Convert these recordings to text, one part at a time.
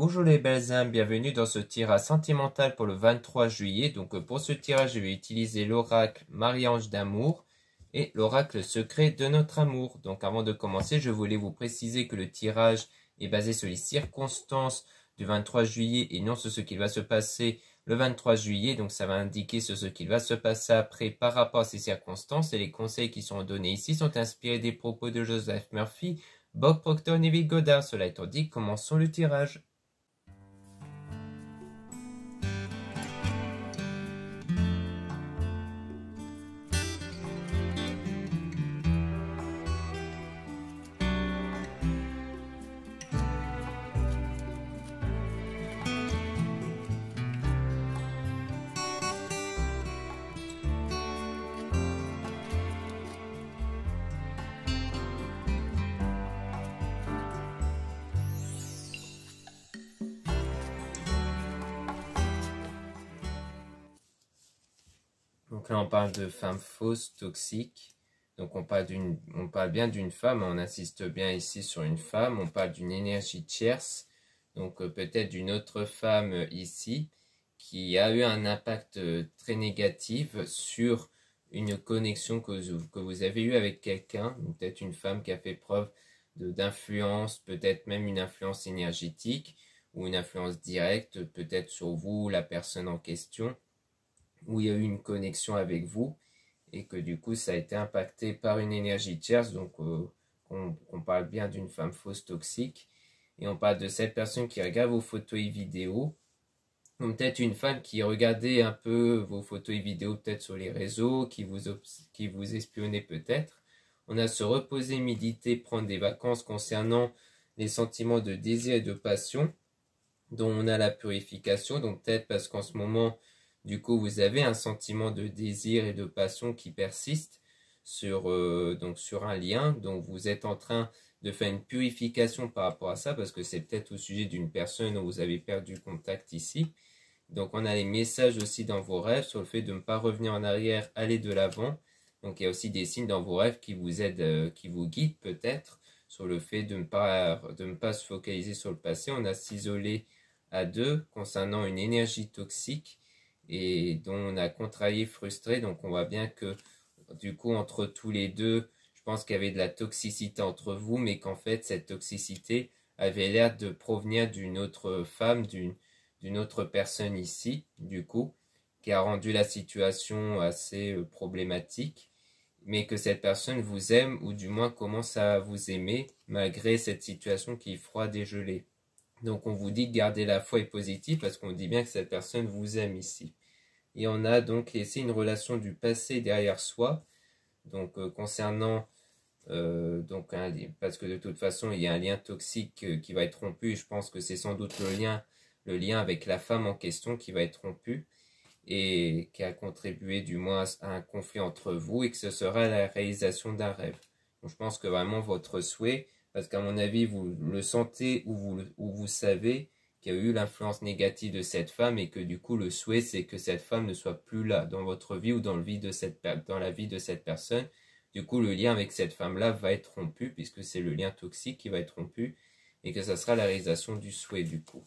Bonjour les belles âmes, bienvenue dans ce tirage sentimental pour le 23 juillet. Donc pour ce tirage, je vais utiliser l'oracle Marie-Ange d'amour et l'oracle secret de notre amour. Donc avant de commencer, je voulais vous préciser que le tirage est basé sur les circonstances du 23 juillet et non sur ce qui va se passer le 23 juillet. Donc ça va indiquer sur ce qui va se passer après par rapport à ces circonstances, et les conseils qui sont donnés ici sont inspirés des propos de Joseph Murphy, Bob Proctor et Neville Goddard. Cela étant dit, commençons le tirage. Donc là, on parle de femmes fausses, toxiques. Donc on parle bien d'une femme, on insiste bien ici sur une femme. On parle d'une énergie tierce, donc peut-être d'une autre femme ici, qui a eu un impact très négatif sur une connexion que vous avez eue avec quelqu'un. Peut-être une femme qui a fait preuve d'influence, peut-être même une influence énergétique, ou une influence directe, peut-être sur vous, la personne en question, où il y a eu une connexion avec vous et que du coup ça a été impacté par une énergie tierce. Donc on parle bien d'une femme fausse toxique, et on parle de cette personne qui regarde vos photos et vidéos, ou peut-être une femme qui regardait un peu vos photos et vidéos peut-être sur les réseaux, qui vous espionnait peut-être. On a se reposer, méditer, prendre des vacances concernant les sentiments de désir et de passion, dont on a la purification. Donc peut-être parce qu'en ce moment, du coup, vous avez un sentiment de désir et de passion qui persiste sur un lien. Donc, vous êtes en train de faire une purification par rapport à ça, parce que c'est peut-être au sujet d'une personne où vous avez perdu contact ici. Donc, on a les messages aussi dans vos rêves sur le fait de ne pas revenir en arrière, aller de l'avant. Donc, il y a aussi des signes dans vos rêves qui vous aident, qui vous guident peut-être sur le fait de ne pas se focaliser sur le passé. On a s'isoler à deux concernant une énergie toxique et dont on a contrarié, frustré. Donc on voit bien que du coup entre tous les deux, je pense qu'il y avait de la toxicité entre vous, mais qu'en fait cette toxicité avait l'air de provenir d'une autre femme, d'une autre personne ici, du coup, qui a rendu la situation assez problématique, mais que cette personne vous aime, ou du moins commence à vous aimer, malgré cette situation qui est froide et gelée. Donc on vous dit de garder la foi et positive, parce qu'on dit bien que cette personne vous aime ici. Et on a donc laissé une relation du passé derrière soi, donc concernant, parce que de toute façon il y a un lien toxique qui va être rompu, et je pense que c'est sans doute le lien avec la femme en question qui va être rompu, et qui a contribué du moins à un conflit entre vous, et que ce sera la réalisation d'un rêve. Donc je pense que vraiment votre souhait, parce qu'à mon avis vous le sentez, ou vous savez qu'il y a eu l'influence négative de cette femme, et que du coup le souhait c'est que cette femme ne soit plus là dans votre vie, ou dans la vie de cette personne. Du coup le lien avec cette femme là va être rompu, puisque c'est le lien toxique qui va être rompu, et que ça sera la réalisation du souhait du coup.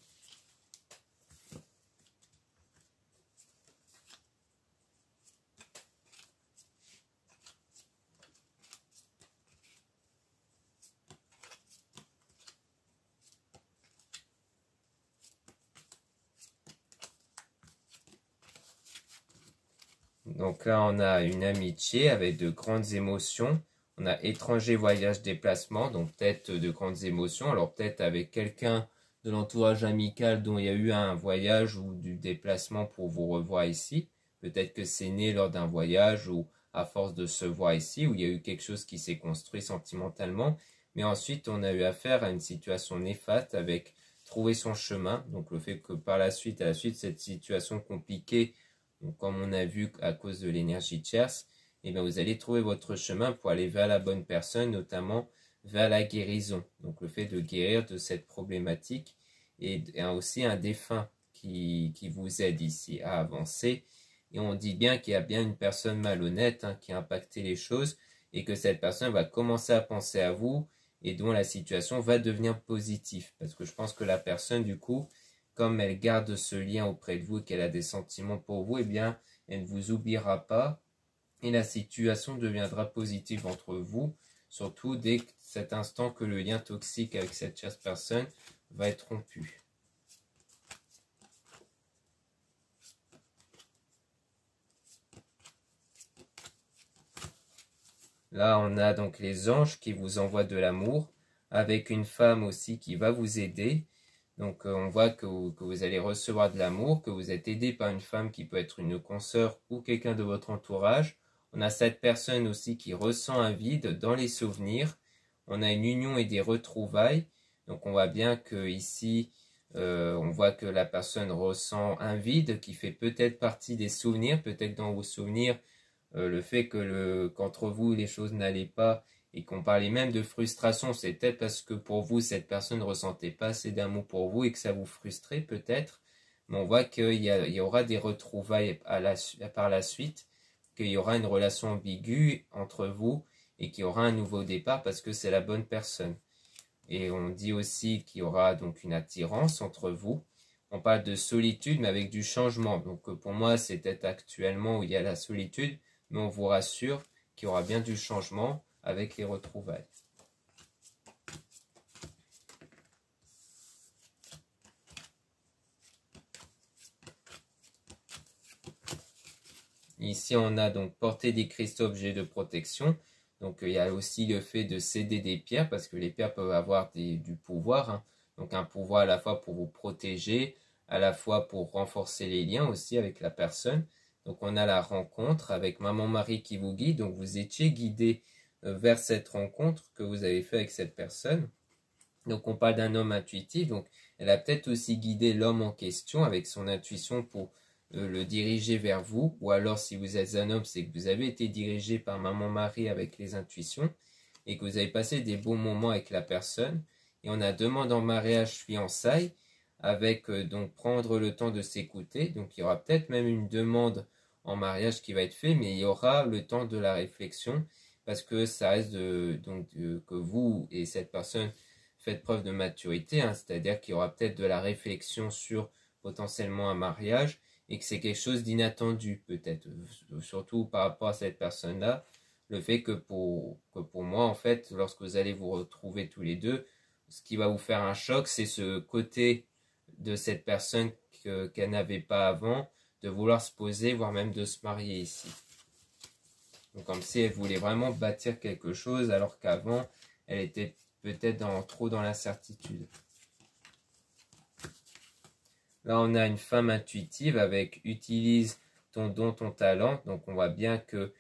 Donc là, on a une amitié avec de grandes émotions. On a étranger, voyage, déplacement, donc peut-être de grandes émotions. Alors peut-être avec quelqu'un de l'entourage amical dont il y a eu un voyage ou du déplacement pour vous revoir ici. Peut-être que c'est né lors d'un voyage, ou à force de se voir ici, où il y a eu quelque chose qui s'est construit sentimentalement. Mais ensuite, on a eu affaire à une situation néfaste avec trouver son chemin. Donc le fait que par la suite, à la suite de cette situation compliquée, donc, comme on a vu à cause de l'énergie tierce, eh bien, vous allez trouver votre chemin pour aller vers la bonne personne, notamment vers la guérison. Donc le fait de guérir de cette problématique, et aussi un défunt qui vous aide ici à avancer. Et on dit bien qu'il y a bien une personne malhonnête qui a impacté les choses, et que cette personne va commencer à penser à vous, et dont la situation va devenir positive. Parce que je pense que la personne, du coup, comme elle garde ce lien auprès de vous et qu'elle a des sentiments pour vous, eh bien, elle ne vous oubliera pas et la situation deviendra positive entre vous, surtout dès cet instant que le lien toxique avec cette chère personne va être rompu. Là, on a donc les anges qui vous envoient de l'amour, avec une femme aussi qui va vous aider. Donc, on voit que vous allez recevoir de l'amour, que vous êtes aidé par une femme qui peut être une consoeur ou quelqu'un de votre entourage. On a cette personne aussi qui ressent un vide dans les souvenirs. On a une union et des retrouvailles. Donc, on voit bien que ici, on voit que la personne ressent un vide qui fait peut-être partie des souvenirs. Peut-être dans vos souvenirs, le fait que qu'entre vous les choses n'allaient pas et qu'on parlait même de frustration, c'est peut-être parce que pour vous cette personne ne ressentait pas assez d'amour pour vous et que ça vous frustrait peut-être, mais on voit qu'il y aura des retrouvailles par la suite, qu'il y aura une relation ambiguë entre vous et qu'il y aura un nouveau départ parce que c'est la bonne personne. Et on dit aussi qu'il y aura donc une attirance entre vous. On parle de solitude mais avec du changement, donc pour moi c'est peut-être actuellement où il y a la solitude, mais on vous rassure qu'il y aura bien du changement avec les retrouvailles. Ici, on a donc porté des cristaux objets de protection. Donc, il y a aussi le fait de céder des pierres, parce que les pierres peuvent avoir du pouvoir. Hein. Donc, un pouvoir à la fois pour vous protéger, à la fois pour renforcer les liens aussi avec la personne. Donc, on a la rencontre avec Maman Marie qui vous guide. Donc, vous étiez guidé vers cette rencontre que vous avez fait avec cette personne. Donc, on parle d'un homme intuitif. Donc, elle a peut-être aussi guidé l'homme en question avec son intuition pour le diriger vers vous. Ou alors, si vous êtes un homme, c'est que vous avez été dirigé par Maman Marie avec les intuitions et que vous avez passé des bons moments avec la personne. Et on a demande en mariage, fiançailles, avec donc prendre le temps de s'écouter. Donc, il y aura peut-être même une demande en mariage qui va être faite, mais il y aura le temps de la réflexion parce que ça reste que vous et cette personne faites preuve de maturité, hein, c'est-à-dire qu'il y aura peut-être de la réflexion sur potentiellement un mariage et que c'est quelque chose d'inattendu peut-être, surtout par rapport à cette personne-là, le fait que pour moi en fait, lorsque vous allez vous retrouver tous les deux, ce qui va vous faire un choc, c'est ce côté de cette personne qu'elle n'avait pas avant, de vouloir se poser, voire même de se marier ici. Donc comme si elle voulait vraiment bâtir quelque chose, alors qu'avant, elle était peut-être trop dans l'incertitude. Là, on a une femme intuitive avec « utilise ton don, ton talent ». Donc on voit bien que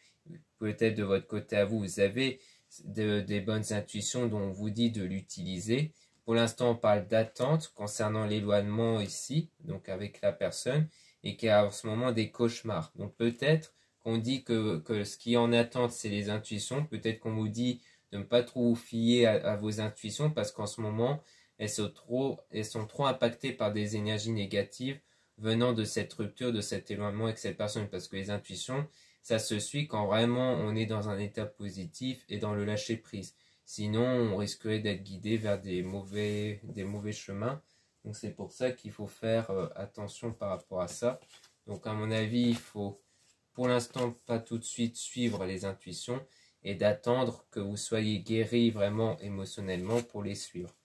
peut-être de votre côté à vous, vous avez des bonnes intuitions dont on vous dit de l'utiliser. Pour l'instant, on parle d'attente concernant l'éloignement ici, donc avec la personne, et qu'il y a en ce moment des cauchemars. Donc peut-être qu'on dit que ce qui est en attente, c'est les intuitions. Peut-être qu'on vous dit de ne pas trop vous fier à vos intuitions parce qu'en ce moment, elles sont trop impactées par des énergies négatives venant de cette rupture, de cet éloignement avec cette personne. Parce que les intuitions, ça se suit quand vraiment on est dans un état positif et dans le lâcher prise. Sinon, on risquerait d'être guidé vers des mauvais chemins. Donc c'est pour ça qu'il faut faire attention par rapport à ça. Donc à mon avis, il faut pour l'instant pas tout de suite suivre les intuitions et d'attendre que vous soyez guéri vraiment émotionnellement pour les suivre.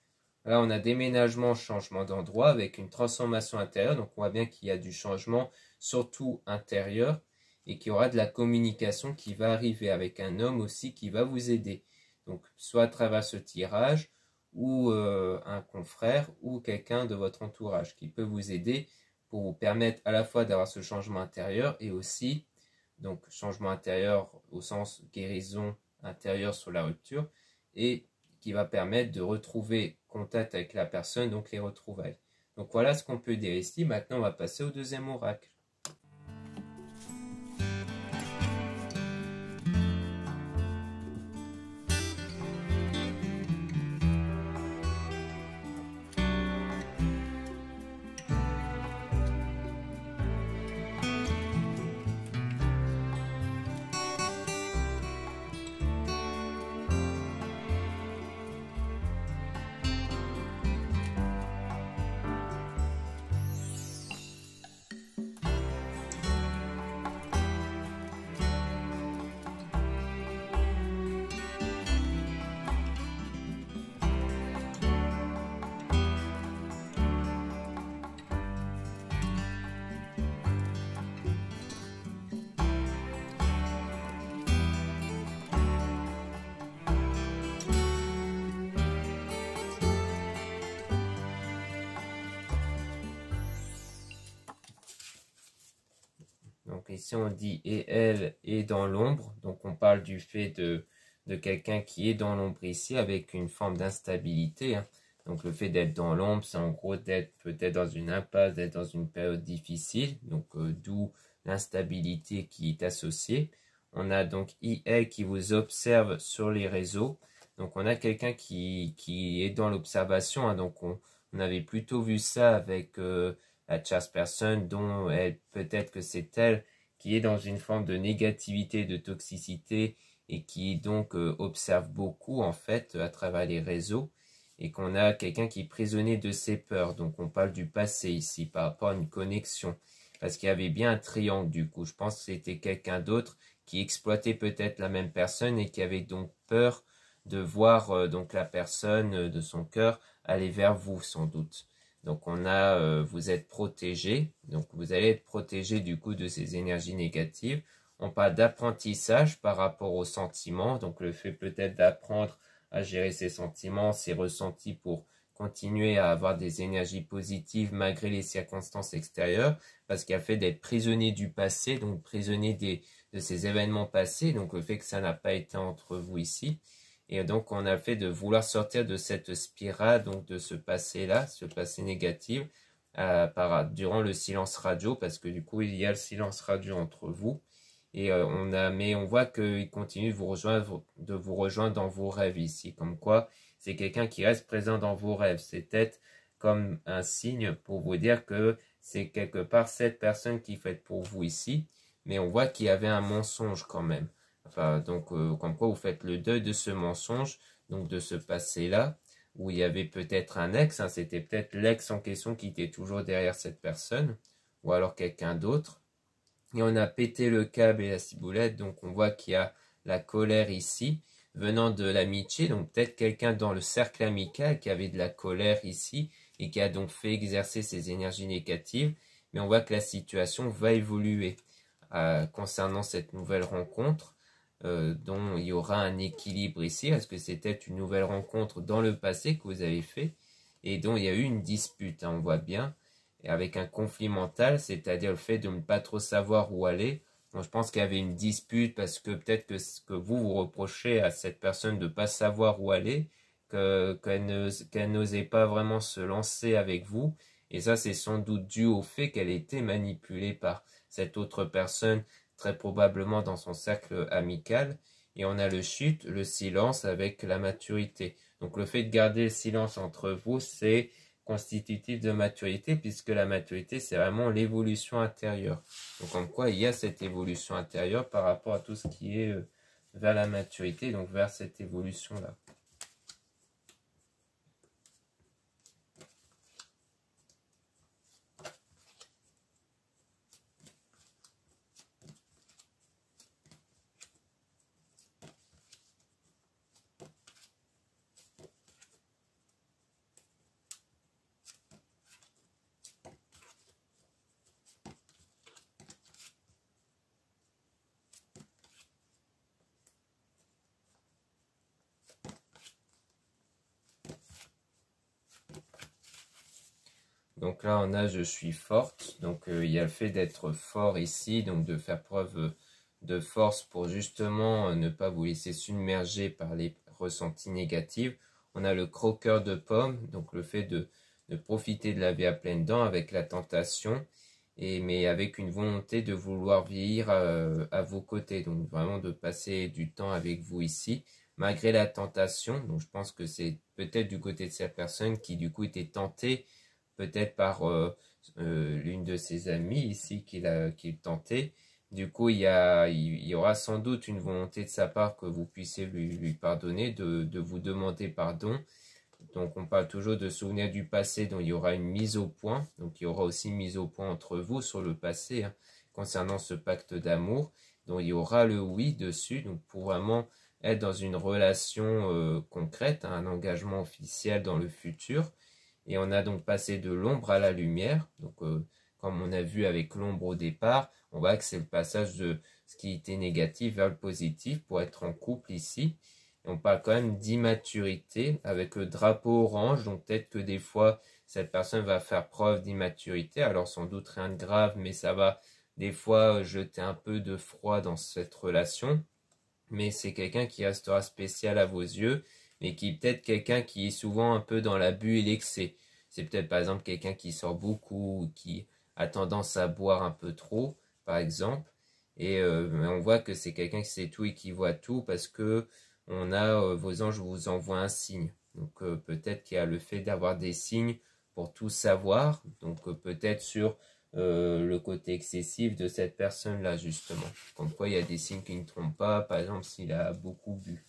Là, on a déménagement, changement d'endroit avec une transformation intérieure. Donc on voit bien qu'il y a du changement, surtout intérieur, et qu'il y aura de la communication qui va arriver avec un homme aussi qui va vous aider. Donc soit à travers ce tirage, ou un confrère, ou quelqu'un de votre entourage qui peut vous aider pour vous permettre à la fois d'avoir ce changement intérieur et aussi, donc changement intérieur au sens guérison intérieure sur la rupture, et qui va permettre de retrouver contact avec la personne, donc les retrouvailles. Donc voilà ce qu'on peut dire ici. Maintenant, on va passer au deuxième oracle. ici on dit et elle est dans l'ombre. Donc on parle du fait de quelqu'un qui est dans l'ombre ici avec une forme d'instabilité. Hein. Donc le fait d'être dans l'ombre, c'est en gros d'être peut-être dans une impasse, d'être dans une période difficile. Donc d'où l'instabilité qui est associée. On a donc IL qui vous observe sur les réseaux. Donc on a quelqu'un qui est dans l'observation. Hein. Donc on avait plutôt vu ça avec la tierce personne dont elle peut-être que c'est elle qui est dans une forme de négativité, de toxicité et qui donc observe beaucoup en fait à travers les réseaux et qu'on a quelqu'un qui est prisonnier de ses peurs. Donc on parle du passé ici par rapport à une connexion parce qu'il y avait bien un triangle du coup. Je pense que c'était quelqu'un d'autre qui exploitait peut-être la même personne et qui avait donc peur de voir donc la personne de son cœur aller vers vous sans doute. Donc on a, vous êtes protégé, donc vous allez être protégé du coup de ces énergies négatives. On parle d'apprentissage par rapport aux sentiments, donc le fait peut-être d'apprendre à gérer ses sentiments, ses ressentis pour continuer à avoir des énergies positives malgré les circonstances extérieures, parce qu'il y a le fait d'être prisonnier du passé, donc prisonnier de ces événements passés, donc le fait que ça n'a pas été entre vous ici. Et donc, on a fait de vouloir sortir de cette spirale, donc de ce passé-là, ce passé négatif, durant le silence radio, parce que du coup, il y a le silence radio entre vous. Et mais on voit qu'il continue de vous rejoindre dans vos rêves ici. Comme quoi, c'est quelqu'un qui reste présent dans vos rêves. C'est peut-être comme un signe pour vous dire que c'est quelque part cette personne qui fait pour vous ici. Mais on voit qu'il y avait un mensonge quand même. Enfin, donc, comme quoi vous faites le deuil de ce mensonge, donc de ce passé-là, où il y avait peut-être un ex, hein, c'était peut-être l'ex en question qui était toujours derrière cette personne, ou alors quelqu'un d'autre. Et on a pété le câble et la ciboulette, donc on voit qu'il y a la colère ici, venant de l'amitié, donc peut-être quelqu'un dans le cercle amical qui avait de la colère ici, et qui a donc fait exercer ses énergies négatives, mais on voit que la situation va évoluer concernant cette nouvelle rencontre. Dont il y aura un équilibre ici, parce que c'était une nouvelle rencontre dans le passé que vous avez fait, et dont il y a eu une dispute, hein, on voit bien, et avec un conflit mental, c'est-à-dire le fait de ne pas trop savoir où aller. Donc, je pense qu'il y avait une dispute parce que peut-être que vous reprochez à cette personne de ne pas savoir où aller, qu'elle n'osait pas vraiment se lancer avec vous, et ça c'est sans doute dû au fait qu'elle était manipulée par cette autre personne très probablement dans son cercle amical. Et on a le chute, le silence avec la maturité. Donc le fait de garder le silence entre vous, c'est constitutif de maturité, puisque la maturité, c'est vraiment l'évolution intérieure. Donc en quoi il y a cette évolution intérieure par rapport à tout ce qui est vers la maturité, donc vers cette évolution-là. Donc là, on a je suis forte. Donc il y a le fait d'être fort ici, donc de faire preuve de force pour justement ne pas vous laisser submerger par les ressentis négatifs. On a le croqueur de pommes, donc le fait de profiter de la vie à pleines dents avec la tentation, mais avec une volonté de vouloir vieillir à vos côtés. Donc vraiment de passer du temps avec vous ici, malgré la tentation. Donc je pense que c'est peut-être du côté de cette personne qui du coup était tentée peut-être par l'une de ses amies ici qu'il tentait. Du coup, il y aura sans doute une volonté de sa part que vous puissiez lui pardonner, de vous demander pardon. Donc, on parle toujours de souvenirs du passé, donc il y aura une mise au point. Donc, il y aura aussi une mise au point entre vous sur le passé, hein, concernant ce pacte d'amour. Donc, il y aura le oui dessus, donc pour vraiment être dans une relation concrète, hein, un engagement officiel dans le futur. Et on a donc passé de l'ombre à la lumière. Donc, comme on a vu avec l'ombre au départ, on voit que c'est le passage de ce qui était négatif vers le positif pour être en couple ici. Et on parle quand même d'immaturité avec le drapeau orange. Donc, peut-être que des fois, cette personne va faire preuve d'immaturité. Alors, sans doute rien de grave, mais ça va des fois jeter un peu de froid dans cette relation, mais c'est quelqu'un qui restera spécial à vos yeux, mais qui est peut-être quelqu'un qui est souvent un peu dans l'abus et l'excès. C'est peut-être par exemple quelqu'un qui sort beaucoup, ou qui a tendance à boire un peu trop, par exemple. Et on voit que c'est quelqu'un qui sait tout et qui voit tout parce que vos anges vous envoient un signe. Donc peut-être qu'il y a le fait d'avoir des signes pour tout savoir. Donc peut-être sur le côté excessif de cette personne-là, justement. Comme quoi, il y a des signes qui ne trompent pas, par exemple, s'il a beaucoup bu.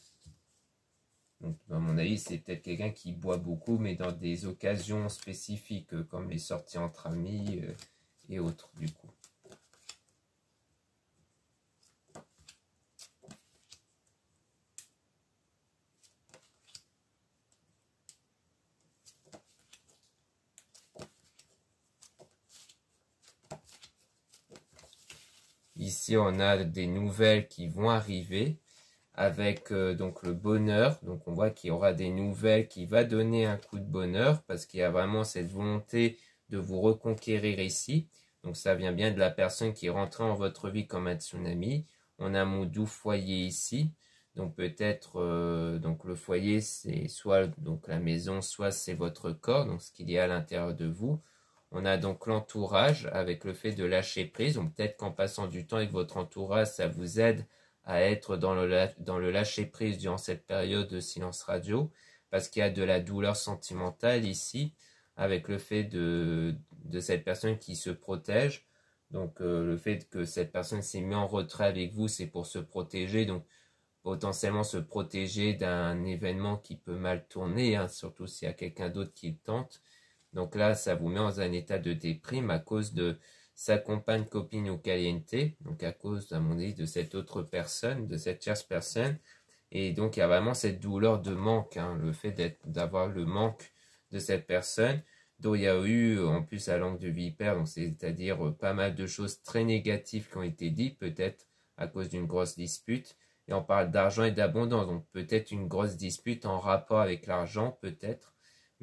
Donc, à mon avis, c'est peut-être quelqu'un qui boit beaucoup, mais dans des occasions spécifiques, comme les sorties entre amis et autres, du coup. Ici, on a des nouvelles qui vont arriver avec donc le bonheur. Donc, on voit qu'il y aura des nouvelles qui va donner un coup de bonheur parce qu'il y a vraiment cette volonté de vous reconquérir ici. Donc, ça vient bien de la personne qui est rentrée en votre vie comme un tsunami. On a mon doux foyer ici. Donc, peut-être, donc le foyer, c'est soit donc la maison, soit c'est votre corps, donc ce qu'il y a à l'intérieur de vous. On a donc l'entourage avec le fait de lâcher prise. Donc peut-être qu'en passant du temps avec votre entourage, ça vous aide à être dans le lâcher prise durant cette période de silence radio. Parce qu'il y a de la douleur sentimentale ici avec le fait de cette personne qui se protège. Donc le fait que cette personne s'est mise en retrait avec vous, c'est pour se protéger. Donc potentiellement se protéger d'un événement qui peut mal tourner, hein, surtout s'il y a quelqu'un d'autre qui le tente. Donc là, ça vous met dans un état de déprime à cause de sa compagne, copine ou caliente, donc à cause, à mon avis, de cette autre personne, de cette tierce personne. Et donc, il y a vraiment cette douleur de manque, hein, le fait d'avoir le manque de cette personne, dont il y a eu, en plus, la langue de vipère, donc c'est-à-dire pas mal de choses très négatives qui ont été dites, peut-être à cause d'une grosse dispute. Et on parle d'argent et d'abondance, donc peut-être une grosse dispute en rapport avec l'argent, peut-être.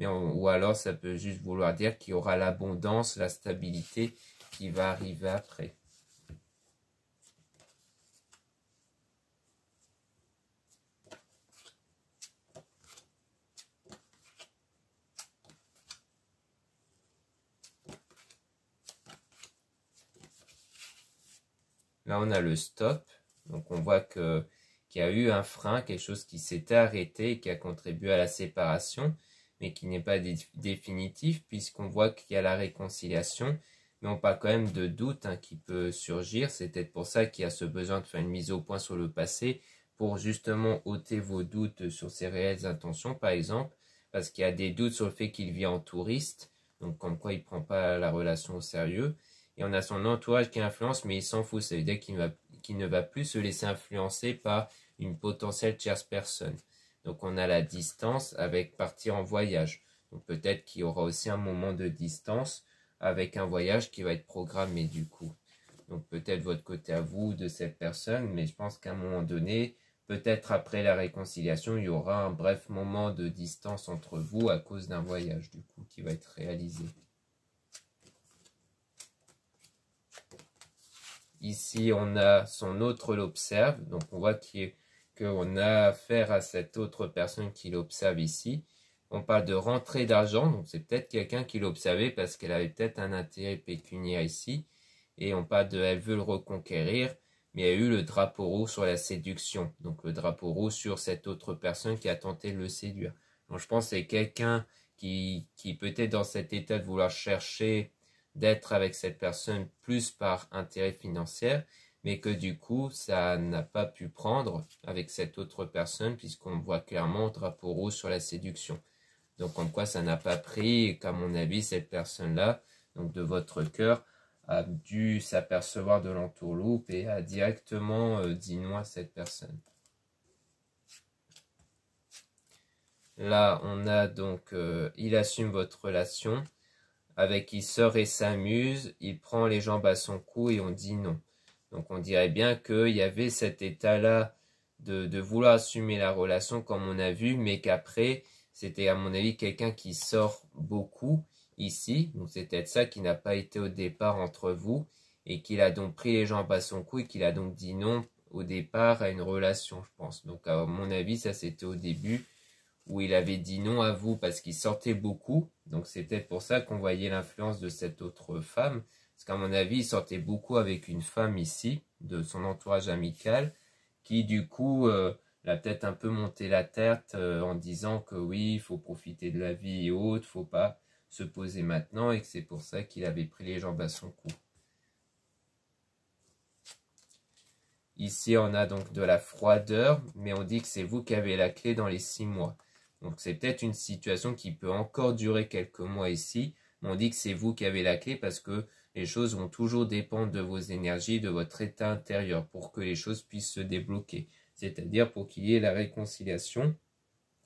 Ou alors ça peut juste vouloir dire qu'il y aura l'abondance, la stabilité qui va arriver après. Là, on a le stop. Donc, on voit qu'il y a eu un frein, quelque chose qui s'était arrêté et qui a contribué à la séparation, mais qui n'est pas définitif, puisqu'on voit qu'il y a la réconciliation. Mais on parle quand même de doute, hein, qui peut surgir. C'est peut-être pour ça qu'il y a ce besoin de faire une mise au point sur le passé, pour justement ôter vos doutes sur ses réelles intentions, par exemple, parce qu'il y a des doutes sur le fait qu'il vit en touriste, donc comme quoi il ne prend pas la relation au sérieux. Et on a son entourage qui influence, mais il s'en fout. Ça veut dire qu'il ne va plus se laisser influencer par une potentielle tierce personne. Donc on a la distance avec partir en voyage. Donc peut-être qu'il y aura aussi un moment de distance avec un voyage qui va être programmé du coup. Donc peut-être votre côté à vous de cette personne, mais je pense qu'à un moment donné, peut-être après la réconciliation, il y aura un bref moment de distance entre vous à cause d'un voyage du coup qui va être réalisé. Ici, on a son autre l'observe. Donc, on voit qu'on a affaire à cette autre personne qui l'observe ici. On parle de rentrée d'argent. Donc, c'est peut-être quelqu'un qui l'observait parce qu'elle avait peut-être un intérêt pécuniaire ici. Et on parle de elle veut le reconquérir. Mais il y a eu le drapeau rouge sur la séduction. Donc, le drapeau rouge sur cette autre personne qui a tenté de le séduire. Donc, je pense que c'est quelqu'un qui peut être dans cet état de vouloir chercher d'être avec cette personne plus par intérêt financier, mais que du coup, ça n'a pas pu prendre avec cette autre personne, puisqu'on voit clairement drapeau rouge sur la séduction. Donc, comme quoi ça n'a pas pris, et qu'à mon avis, cette personne-là, donc de votre cœur, a dû s'apercevoir de l'entourloupe et a directement dit non à cette personne. Là, on a donc, il assume votre relation, avec il sort et s'amuse, il prend les jambes à son cou et on dit non. Donc on dirait bien qu'il y avait cet état-là de vouloir assumer la relation comme on a vu, mais qu'après, c'était à mon avis quelqu'un qui sort beaucoup ici. Donc c'est peut-être ça qui n'a pas été au départ entre vous et qu'il a donc pris les jambes à son cou et qu'il a donc dit non au départ à une relation, je pense. Donc à mon avis, ça c'était au début où il avait dit non à vous parce qu'il sortait beaucoup. Donc c'est peut-être pour ça qu'on voyait l'influence de cette autre femme. Parce qu'à mon avis, il sortait beaucoup avec une femme ici, de son entourage amical, qui du coup l'a peut-être un peu monté la tête en disant que oui, il faut profiter de la vie et autres, faut pas se poser maintenant, et que c'est pour ça qu'il avait pris les jambes à son cou. Ici, on a donc de la froideur, mais on dit que c'est vous qui avez la clé dans les 6 mois. Donc c'est peut-être une situation qui peut encore durer quelques mois ici, mais on dit que c'est vous qui avez la clé parce que les choses vont toujours dépendre de vos énergies, de votre état intérieur, pour que les choses puissent se débloquer. C'est-à-dire pour qu'il y ait la réconciliation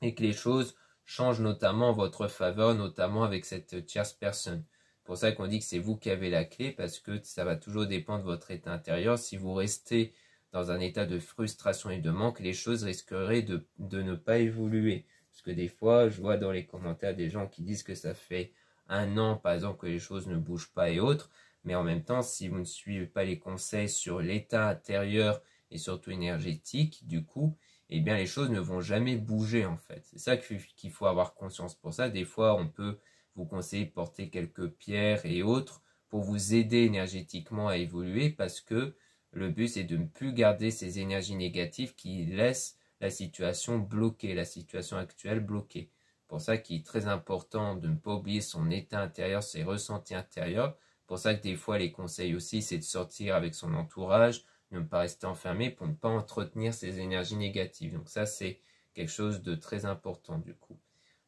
et que les choses changent notamment en votre faveur, notamment avec cette tierce personne. C'est pour ça qu'on dit que c'est vous qui avez la clé, parce que ça va toujours dépendre de votre état intérieur. Si vous restez dans un état de frustration et de manque, les choses risqueraient de ne pas évoluer. Parce que des fois, je vois dans les commentaires des gens qui disent que ça fait 1 an, par exemple, que les choses ne bougent pas et autres. Mais en même temps, si vous ne suivez pas les conseils sur l'état intérieur et surtout énergétique, du coup, eh bien les choses ne vont jamais bouger en fait. C'est ça qu'il faut avoir conscience. Pour ça, des fois, on peut vous conseiller de porter quelques pierres et autres pour vous aider énergétiquement à évoluer, parce que le but, c'est de ne plus garder ces énergies négatives qui laissent la situation bloquée, la situation actuelle bloquée. C'est pour ça qu'il est très important de ne pas oublier son état intérieur, ses ressentis intérieurs. C'est pour ça que des fois, les conseils aussi, c'est de sortir avec son entourage, ne pas rester enfermé pour ne pas entretenir ces énergies négatives. Donc ça, c'est quelque chose de très important du coup.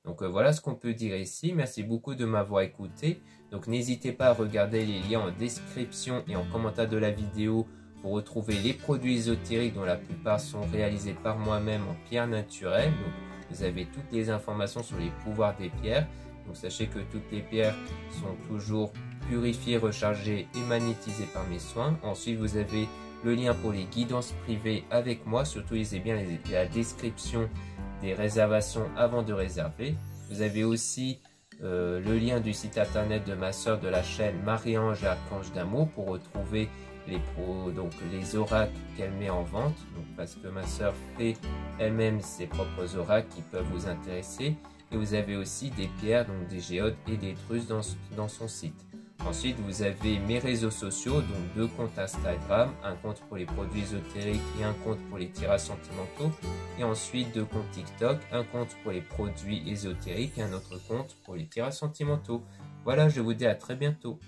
Donc voilà ce qu'on peut dire ici. Merci beaucoup de m'avoir écouté. Donc n'hésitez pas à regarder les liens en description et en commentaire de la vidéo pour retrouver les produits ésotériques dont la plupart sont réalisés par moi-même en pierre naturelle. Donc vous avez toutes les informations sur les pouvoirs des pierres. Donc sachez que toutes les pierres sont toujours purifiées, rechargées et magnétisées par mes soins. Ensuite vous avez le lien pour les guidances privées avec moi. Surtout lisez bien la description des réservations avant de réserver. Vous avez aussi le lien du site internet de ma soeur de la chaîne Marie-Ange Archange d'Amour pour retrouver les oracles qu'elle met en vente. Donc, parce que ma soeur fait elle-même ses propres oracles qui peuvent vous intéresser. Et vous avez aussi des pierres, donc des géodes et des trusses dans son site. Ensuite, vous avez mes réseaux sociaux, donc 2 comptes Instagram, un compte pour les produits ésotériques et un compte pour les tirages sentimentaux. Et ensuite, 2 comptes TikTok, un compte pour les produits ésotériques et un autre compte pour les tirages sentimentaux. Voilà, je vous dis à très bientôt.